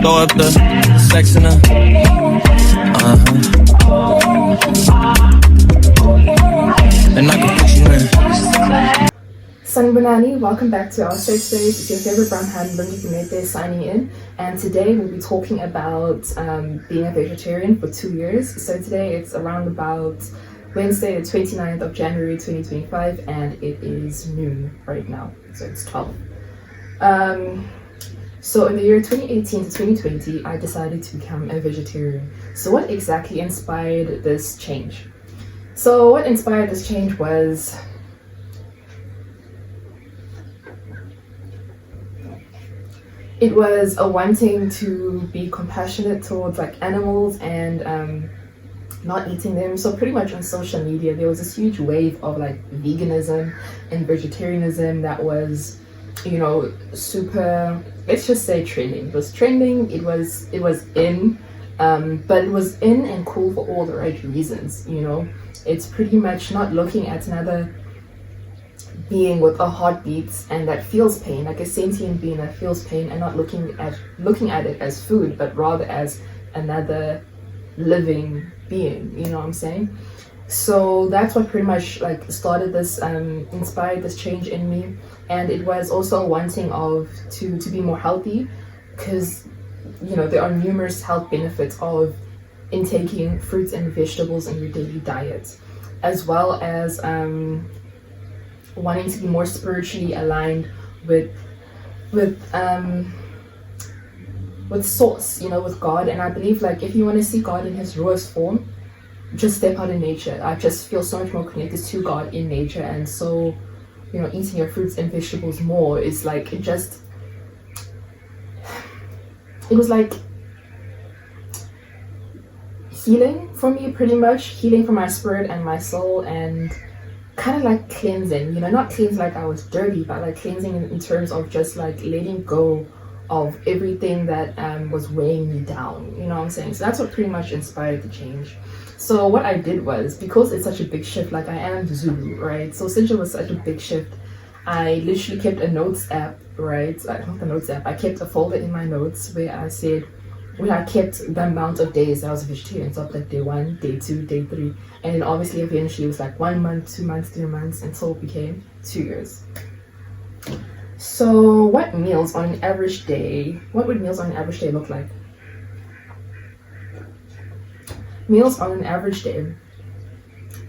Throw up the sex in her. And I can put you in. Sanibonani, welcome back to our safe space. It's your favorite brown hand, Lungi Gumede, signing in. And today we'll be talking about being a vegetarian for 2 years. So today it's around about Wednesday, the 29th of January 2025, and it is noon right now. So it's 12. So in the year 2018 to 2020, I decided to become a vegetarian. So what exactly inspired this change? So what inspired this change was it was a wanting to be compassionate towards like animals and not eating them. So pretty much on social media there was this huge wave of like veganism and vegetarianism that was, you know, super, let's just say trending. It was trending, it was in, but it was in and cool for all the right reasons, you know. It's pretty much not looking at another being with a heartbeat and that feels pain, like a sentient being that feels pain, and not looking at it as food, but rather as another living being, you know what I'm saying? So that's what pretty much like started this, inspired this change in me. And it was also wanting to be more healthy, because, you know, there are numerous health benefits of intaking fruits and vegetables in your daily diet, as well as wanting to be more spiritually aligned with source, you know, with God. And I believe like if you want to see God in his rawest form, just step out in nature. I just feel so much more connected to God in nature, and so, you know, eating your fruits and vegetables more is like, it was like healing for me, pretty much healing for my spirit and my soul, and kind of like cleansing, you know, not cleansing like I was dirty, but like cleansing in terms of just like letting go of everything that was weighing me down, you know what I'm saying? So that's what pretty much inspired the change. So what I did was, because it's such a big shift, like I am Zulu, right? So since it was such a big shift, I literally kept a notes app, right? Not the notes app, I kept a folder in my notes where I kept the amount of days that I was a vegetarian. So like day 1, day 2, day 3. And then obviously eventually it was like 1 month, 2 months, 3 months, until it became 2 years. So what would meals on an average day look like? Meals on an average day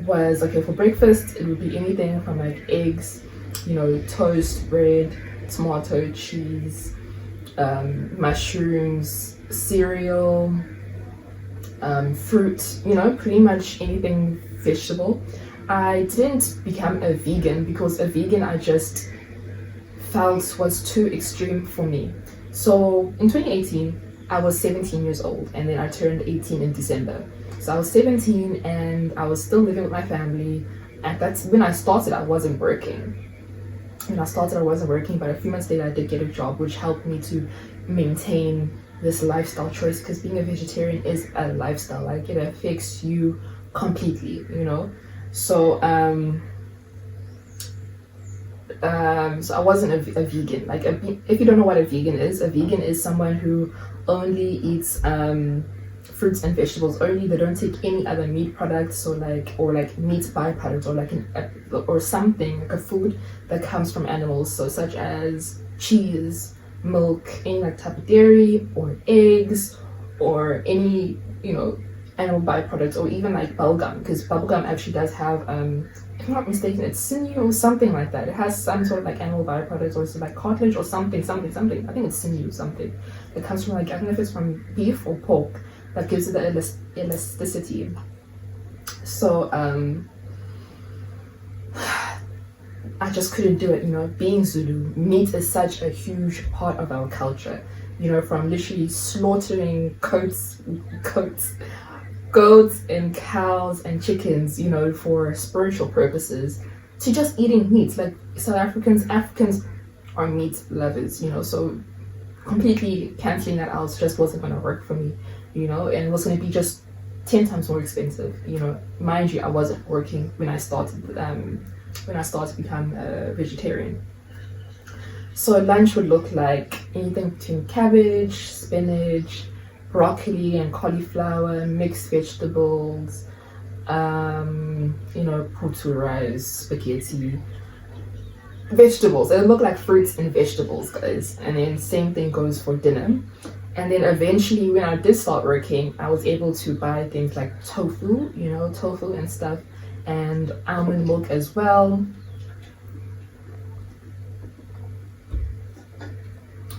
was, okay, for breakfast it would be anything from like eggs, you know, toast, bread, tomato, cheese, mushrooms, cereal, fruit, you know, pretty much anything vegetable. I didn't become a vegan because a vegan I just felt was too extreme for me. So in 2018 I was 17 years old, and then I turned 18 in December. So I was 17 and I was still living with my family, and that's when I started. I wasn't working. But a few months later I did get a job, which helped me to maintain this lifestyle choice, because being a vegetarian is a lifestyle, like it affects you completely, you know. So so I wasn't a vegan. Like if you don't know what a vegan is someone who only eats fruits and vegetables only. They don't take any other meat products, or like meat byproducts, or like or something like a food that comes from animals, so such as cheese, milk, any like type of dairy, or eggs, or any, you know, animal byproducts, or even like bubblegum, because bubblegum actually does have if I'm not mistaken, it's sinew or something like that. It has some sort of like animal byproducts, or it's like cartilage or something. I think it's sinew something. It comes from like, I don't know if it's from beef or pork, that gives it the elasticity. So I just couldn't do it, you know. Being Zulu, meat is such a huge part of our culture, you know, from literally slaughtering goats and cows and chickens, you know, for spiritual purposes, to just eating meat. Like South Africans are meat lovers, you know, so completely cancelling that out just wasn't going to work for me, you know, and it was going to be just 10 times more expensive, you know. Mind you, I wasn't working when I started to become a vegetarian. So lunch would look like anything between cabbage, spinach, broccoli and cauliflower, mixed vegetables, putu rice, spaghetti, vegetables. They look like fruits and vegetables, guys. And then same thing goes for dinner. And then eventually, when I did start working, I was able to buy things like tofu, tofu and stuff, and almond milk as well.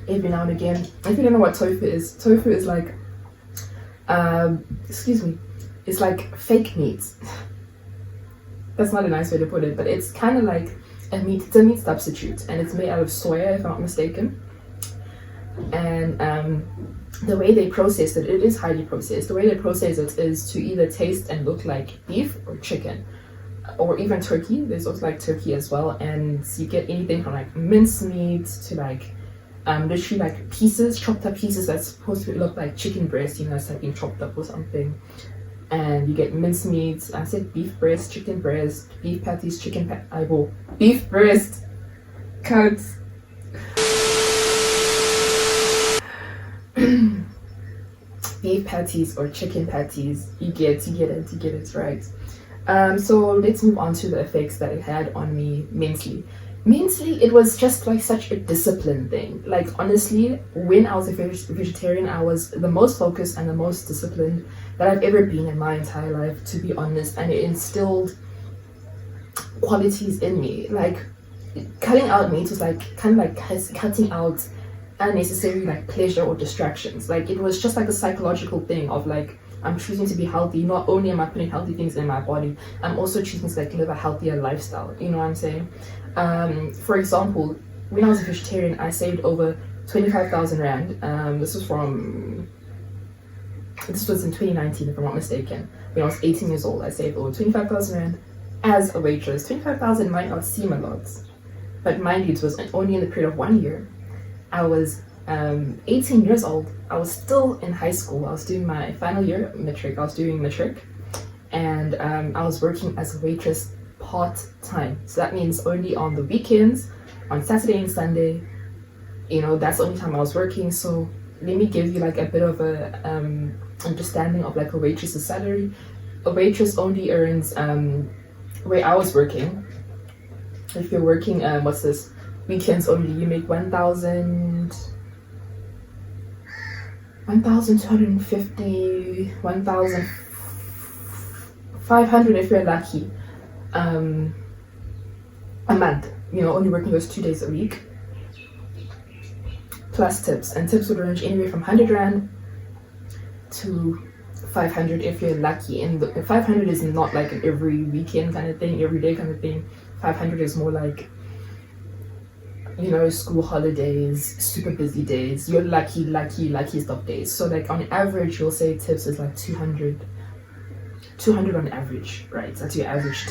Every now and again. If you don't know what tofu is like, it's like fake meat. That's not a nice way to put it, but it's kind of like it's a meat substitute, and it's made out of soya, if I'm not mistaken. And the way they process it is highly processed. The way they process it is to either taste and look like beef or chicken, or even turkey. There's also like turkey as well, and you get anything from like mincemeat to like literally like pieces, chopped up pieces that's supposed to look like chicken breast, it's like being chopped up or something. And you get mincemeat. I said beef breast, chicken breast, beef patties, beef breast cuts. Beef patties or chicken patties. You get it right. So let's move on to the effects that it had on me mentally. Mentally, it was just like such a discipline thing. Like honestly, when I was a vegetarian, I was the most focused and the most disciplined that I've ever been in my entire life, to be honest. And it instilled qualities in me. Like cutting out meat was like kind of like cutting out unnecessary like pleasure or distractions. Like it was just like a psychological thing of like, I'm choosing to be healthy. Not only am I putting healthy things in my body, I'm also choosing to like live a healthier lifestyle. You know what I'm saying? For example, when I was a vegetarian, I saved over 25,000 rand. This was in 2019, if I'm not mistaken. When I was 18 years old, I saved over 25,000 rand as a waitress. 25,000 might not seem a lot, but mind you, it was only in the period of 1 year. I was 18 years old. I was still in high school. I was doing my final year matric. I was doing matric, and I was working as a waitress part-time. So that means only on the weekends, on Saturday and Sunday. That's the only time I was working. So let me give you like a bit of a understanding of like a waitress's salary. A waitress only earns where I was working. If you're working weekends only, you make 1,250, 1,500 if you're lucky, a month. Only working those 2 days a week, plus tips, and tips would range anywhere from 100 rand to 500 if you're lucky. And the 500 is not like an every weekend kind of thing, every day kind of thing. 500 is more like school holidays, super busy days, your lucky stop days. So like on average, you'll say tips is like 200 on average, right? That's your average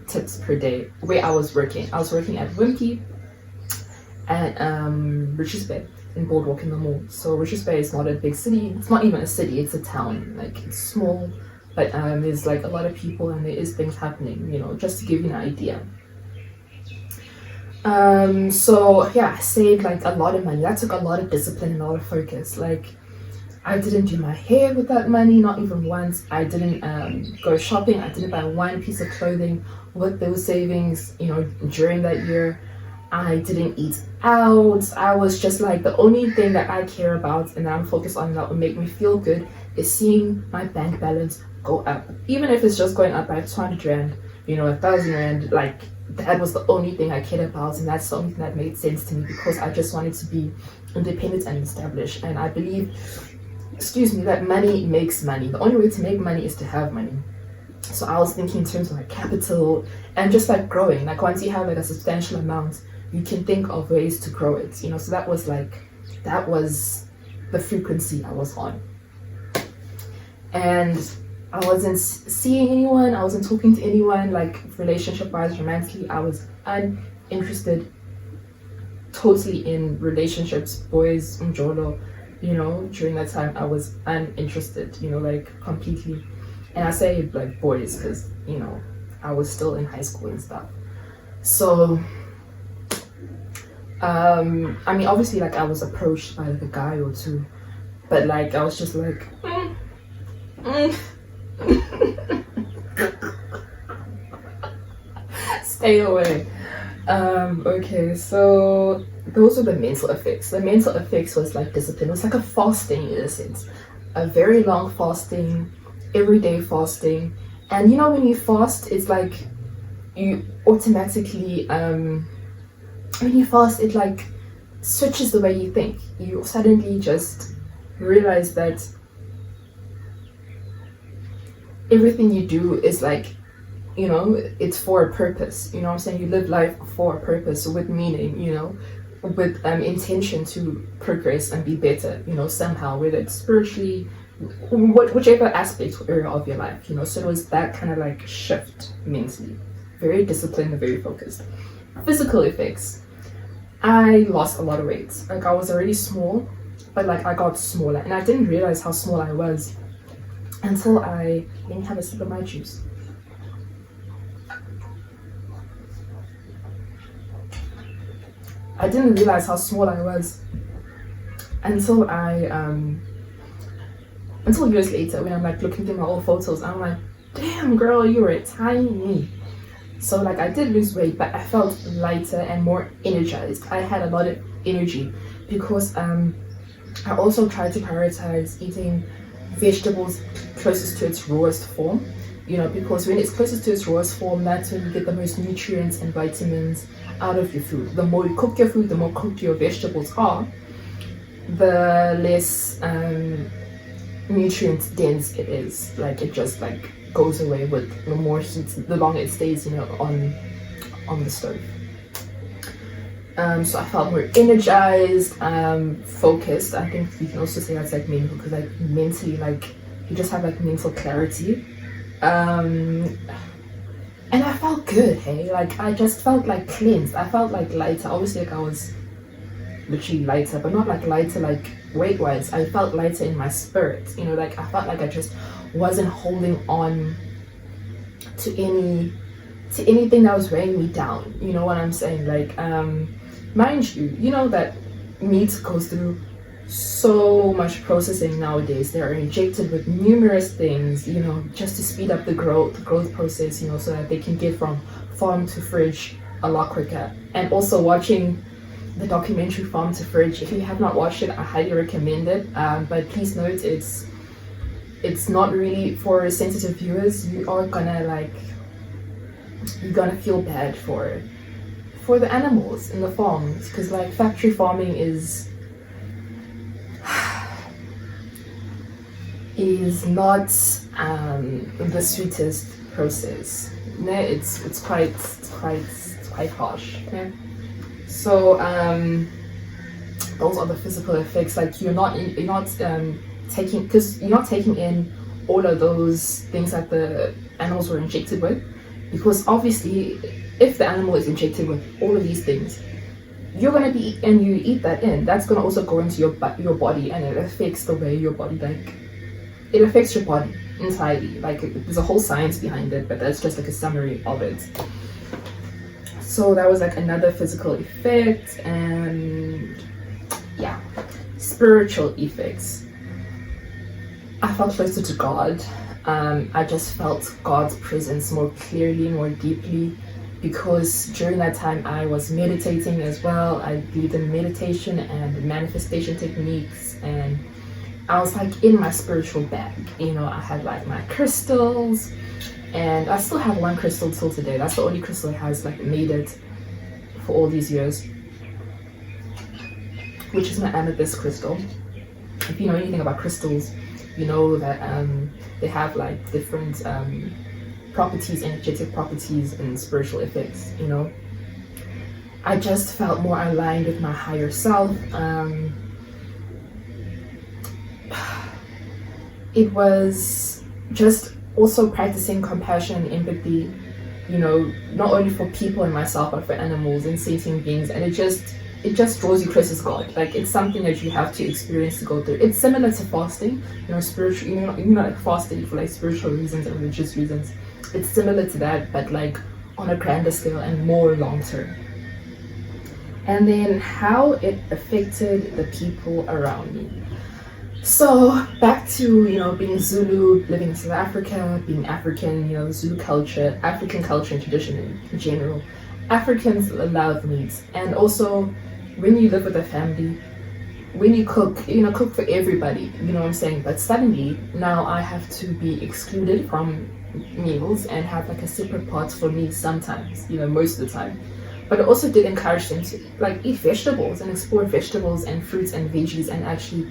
tips per day. Where I was working at Wimpy at Richards Bay in Boardwalk in the mall. So Richards Bay is not a big city. It's not even a city, it's a town. Like it's small, but there's like a lot of people and there is things happening, just to give you an idea. So yeah, I saved like a lot of money. That took a lot of discipline and a lot of focus. Like I didn't do my hair with that money, not even once. I didn't go shopping. I didn't buy one piece of clothing with those savings, during that year. I didn't eat out. I was just like, the only thing that I care about and that I'm focused on that would make me feel good is seeing my bank balance go up. Even if it's just going up by 200 rand, 1,000 rand, like that was the only thing I cared about, and that's the only thing that made sense to me, because I just wanted to be independent and established. And I believe, that money makes money. The only way to make money is to have money. So I was thinking in terms of like capital and just like growing. Like once you have like a substantial amount, you can think of ways to grow it. So that was the frequency I was on. And I wasn't seeing anyone, I wasn't talking to anyone, like relationship-wise, romantically. I was uninterested totally in relationships, boys, njolo, during that time I was uninterested, like completely. And I say like boys because, I was still in high school and stuff. So, I mean, obviously, like I was approached by like a guy or two, but like I was just like, mm. Stay away. Okay, so those are the mental effects. The mental effects was like discipline. It was like a fasting in a sense, a very long fasting, everyday fasting. And you know, when you fast, it's like you automatically, when you fast, it like switches the way you think. You suddenly just realize that everything you do is like, you know, it's for a purpose. You know what I'm saying? You live life for a purpose, with meaning, you know, with intention to progress and be better, you know, somehow, whether it's spiritually, whichever aspect or area of your life, you know. So it was that kind of like shift mentally, very disciplined and very focused. Physical effects. I lost a lot of weight. Like I was already small, but like I got smaller, and I didn't realize how small I was until I let me have a sip of my juice. I didn't realize how small I was until until years later, when I'm like looking through my old photos, I'm like, damn girl, you were tiny. So like I did lose weight, but I felt lighter and more energized. I had a lot of energy because I also tried to prioritize eating vegetables closest to its rawest form, you know, because when it's closest to its rawest form, that's when you get the most nutrients and vitamins out of your food. The more you cook your food, the more cooked your vegetables are, the less nutrient dense it is. Like it just like goes away with the more heat, the longer it stays, you know, on the stove. So I felt more energized, focused. I think you can also say that's like mental, because like mentally, like you just have like mental clarity. And I felt good, hey? Like I just felt like cleansed. I felt like lighter. Obviously, like I was literally lighter, but not like lighter like weight-wise. I felt lighter in my spirit. You know, like I felt like I just wasn't holding on to anything that was weighing me down. You know what I'm saying? Like, mind you, you know that meat goes through so much processing nowadays. They are injected with numerous things, you know, just to speed up the growth process, you know, so that they can get from farm to fridge a lot quicker. And also watching the documentary Farm to Fridge, if you have not watched it, I highly recommend it. But please note, it's not really for sensitive viewers. You're gonna feel bad for the animals in the farms, because like factory farming is not the sweetest process. No, it's quite harsh. Okay? So those are the physical effects. Like you're not taking, because you're not taking in all of those things that the animals were injected with, because obviously if the animal is injected with all of these things, you're going to be, and you eat that in, that's going to also go into your body, and it affects the way your body, like it affects your body entirely. Like there's a whole science behind it, but that's just like a summary of it. So that was like another physical effect. And yeah, spiritual effects. I felt closer to God. I just felt God's presence more clearly, more deeply, because during that time I was meditating as well. I believed in meditation and manifestation techniques, and I was like in my spiritual bag. You know, I had like my crystals, and I still have one crystal till today. That's the only crystal that has like made it for all these years, which is my amethyst crystal. If you know anything about crystals, you know that they have like different properties, energetic properties and spiritual effects, you know. I just felt more aligned with my higher self. It was just also practicing compassion and empathy, you know, not only for people and myself, but for animals and sentient beings. And it just draws you closer to God. Like it's something that you have to experience to go through. It's similar to fasting, you know, spiritual, you know, like fasting for like spiritual reasons and religious reasons. It's similar to that, but like on a grander scale and more long term. and then how it affected the people around me. So back to being Zulu, living in South Africa, being African, Zulu culture, African culture and tradition in general. Africans love meat, and also when you live with a family, when you cook, cook for everybody. You know what I'm saying? But suddenly now I have to be excluded from meals and have like a separate pot for me sometimes. Most of the time. But I also did encourage them to like eat vegetables and explore vegetables and fruits and veggies and actually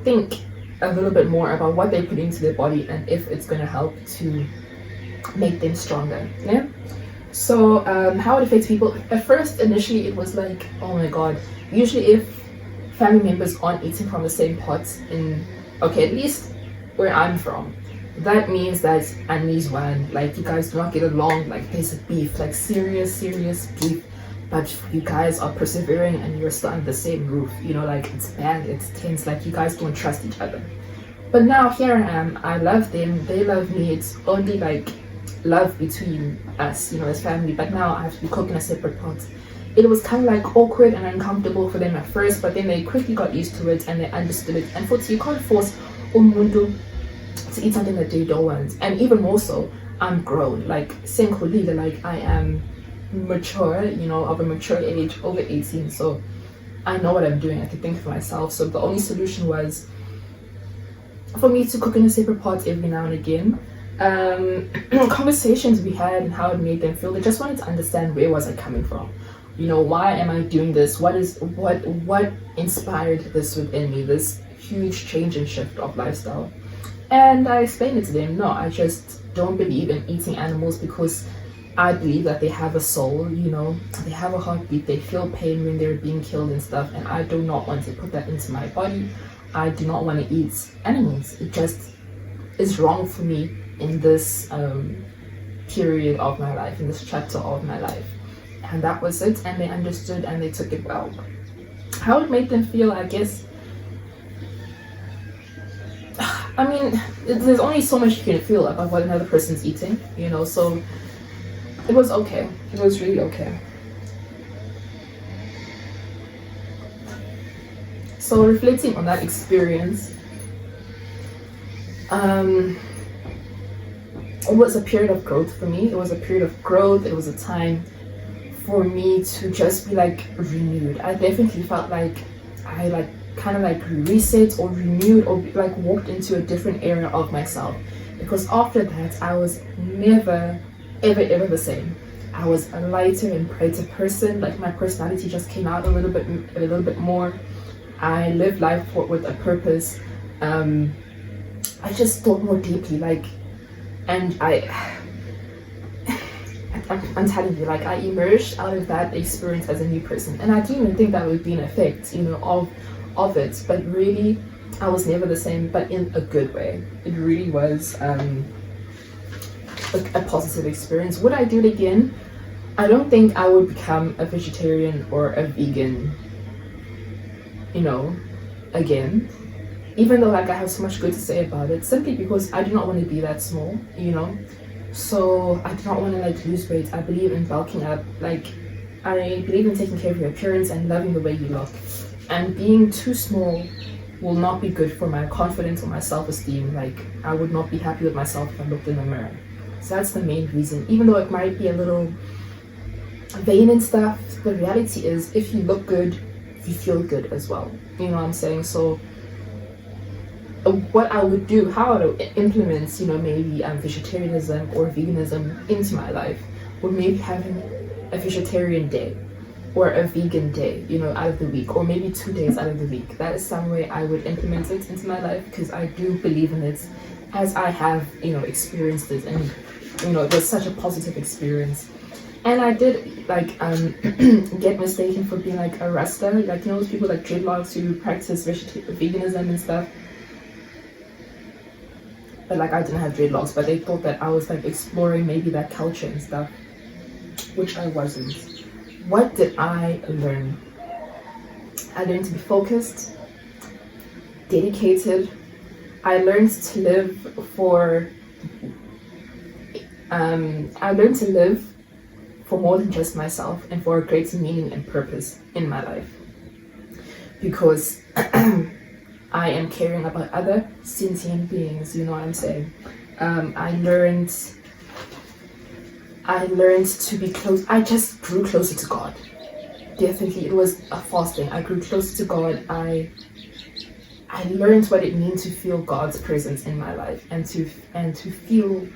think a little bit more about what they put into their body and if it's going to help to make them stronger. Yeah. So how it affects people. At first, initially, it was like, oh my god. Usually, if family members aren't eating from the same pot at least where I'm from, that means that one, like you guys do not get along, like there's beef, like serious beef. But you guys are persevering and you're still under the same roof, like it's bad, it's tense, like you guys don't trust each other. But now here I am, I love them, they love me, it's only like love between us, as family. But now I have to be cooking a separate pot. It was kind of like awkward and uncomfortable for them at first, but then they quickly got used to it and they understood it. And you can't force umuntu to eat something that they don't want. And even more so, I'm grown, like senkhulile, like I am mature, of a mature age, over 18, so I know what I'm doing. I can think for myself. So the only solution was for me to cook in a separate pot every now and again. Conversations we had and how it made them feel. They just wanted to understand where was I coming from. Why am I doing this? What inspired this within me, this huge change and shift of lifestyle? And I explained it to them. No, I just don't believe in eating animals because I believe that they have a soul, they have a heartbeat, they feel pain when they're being killed and stuff, and I do not want to put that into my body. I do not want to eat animals. It just is wrong for me in this period of my life, in this chapter of my life. And that was it, and they understood and they took it well. How it made them feel, I guess, I mean, there's only so much you can feel about what another person's eating, so it was okay. It was really okay. So reflecting on that experience, it was a period of growth for me. It was a period of growth. It was a time for me to just be like renewed. I definitely felt like I kind of reset or renewed or like walked into a different area of myself, because after that I was never ever the same. I was a lighter and brighter person. Like my personality just came out a little bit more. I lived life with a purpose. I just thought more deeply, and I'm telling you, I emerged out of that experience as a new person, and I didn't even think that would be an effect, of it. But really, I was never the same, but in a good way. It really was a positive experience. Would I do it again? I don't think I would become a vegetarian or a vegan, again. Even though I have so much good to say about it, simply because I do not want to be that small, So I do not want to lose weight. I believe in bulking up. I believe in taking care of your appearance and loving the way you look. And being too small will not be good for my confidence or my self-esteem. I would not be happy with myself if I looked in the mirror. So that's the main reason. Even though it might be a little vain and stuff, the reality is if you look good, you feel good as well. You know what I'm saying? So what I would do, how I would implement, maybe vegetarianism or veganism into my life, would maybe having a vegetarian day or a vegan day, out of the week, or maybe 2 days out of the week. That is some way I would implement it into my life, because I do believe in it, as I have, experienced it, and it was such a positive experience. And I did get mistaken for being a Rasta, those people dreadlocks who practice veganism and stuff. But I didn't have dreadlocks, but they thought that I was exploring maybe that culture and stuff, which I wasn't. What did I learn? I learned to be focused, dedicated. I learned to live for for more than just myself and for a greater meaning and purpose in my life. Because I am caring about other sentient beings, you know what I'm saying? I learned to be close. I just grew closer to God. Definitely, it was a fasting. I grew closer to God. I learned what it means to feel God's presence in my life and to feel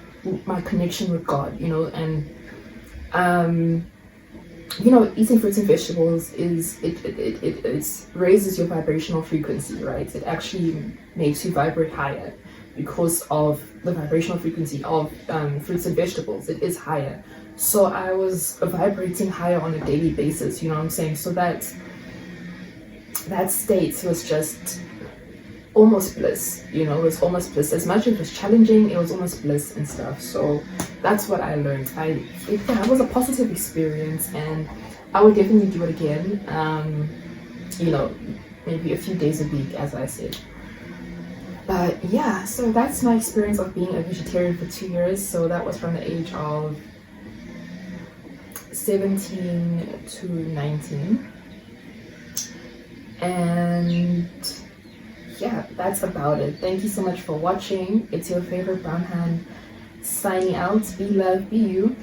my connection with God, you know. And you know, eating fruits and vegetables is it raises your vibrational frequency, right? It actually makes you vibrate higher because of the vibrational frequency of fruits and vegetables. It is higher. So I was vibrating higher on a daily basis, you know what I'm saying? So that state was just almost bliss, you know. It was almost bliss. As much as it was challenging, it was almost bliss and stuff. So that's what I learned. It was a positive experience, and I would definitely do it again. You know, maybe a few days a week, as I said. But yeah, so that's my experience of being a vegetarian for 2 years. So that was from the age of 17 to 19. And yeah, that's about it. Thank you so much for watching. It's your favorite brown hand signing out. Be love, be you.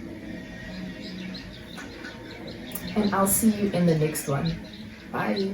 And I'll see you in the next one. Bye.